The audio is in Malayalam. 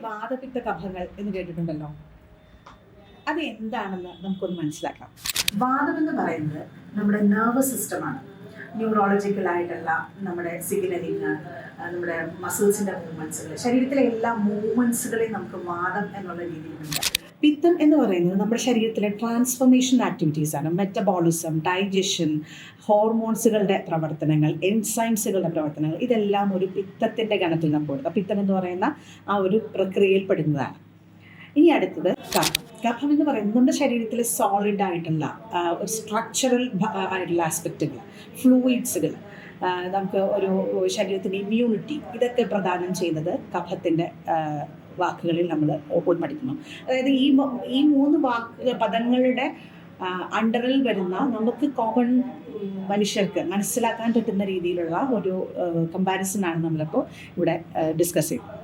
വാതപിത്ത കഫങ്ങൾ എന്ന് കേട്ടിട്ടുണ്ടല്ലോ. അത് എന്താണെന്ന് നമുക്കൊന്ന് മനസ്സിലാക്കാം. വാദം എന്ന് പറയുന്നത് നമ്മുടെ നെർവസ് സിസ്റ്റമാണ്. ന്യൂറോളജിക്കലായിട്ടുള്ള നമ്മുടെ സിഗ്നലിങ്, നമ്മുടെ മസിൽസിൻ്റെ മൂവ്മെൻറ്റ്സുകൾ, ശരീരത്തിലെ എല്ലാ മൂവ്മെൻറ്റ്സുകളെയും നമുക്ക് വാദം എന്നുള്ള രീതിയിലുണ്ട്. പിത്തം എന്ന് പറയുന്നത് നമ്മുടെ ശരീരത്തിലെ ട്രാൻസ്ഫോർമേഷൻ ആക്ടിവിറ്റീസാണ്. മെറ്റബോളിസം, ഡൈജഷൻ, ഹോർമോൺസുകളുടെ പ്രവർത്തനങ്ങൾ, എൻസൈംസുകളുടെ പ്രവർത്തനങ്ങൾ, ഇതെല്ലാം ഒരു പിത്തത്തിൻ്റെ ഗണത്തിൽ നമുക്ക് കൊടുക്കാം. പിത്തം എന്ന് പറയുന്ന ആ ഒരു പ്രക്രിയയിൽ പെടുന്നതാണ്. ഇനി അടുത്തത് കഫം. കഫം എന്ന് പറയുന്നത് നമ്മുടെ ശരീരത്തിലെ സോളിഡ് ആയിട്ടുള്ള ഒരു സ്ട്രക്ചറൽ ആയിട്ടുള്ള ആസ്പെക്റ്റുകൾ, ഫ്ലൂയിഡ്സുകൾ, നമുക്ക് ഒരു ശരീരത്തിൻ്റെ ഇമ്മ്യൂണിറ്റി, ഇതൊക്കെ പ്രദാനം ചെയ്യുന്നത് കഫത്തിൻ്റെ വാക്കുകളിൽ നമ്മൾ ഉൾപ്പെടുത്തുന്നു. അതായത് ഈ മൂന്ന് പദങ്ങളുടെ അണ്ടറിൽ വരുന്ന നമുക്ക് കോമൺ മനുഷ്യർക്ക് മനസ്സിലാക്കാൻ പറ്റുന്ന രീതിയിലുള്ള ഒരു കമ്പാരിസണാണ് നമ്മളിപ്പോൾ ഇവിടെ ഡിസ്കസ് ചെയ്യുന്നത്.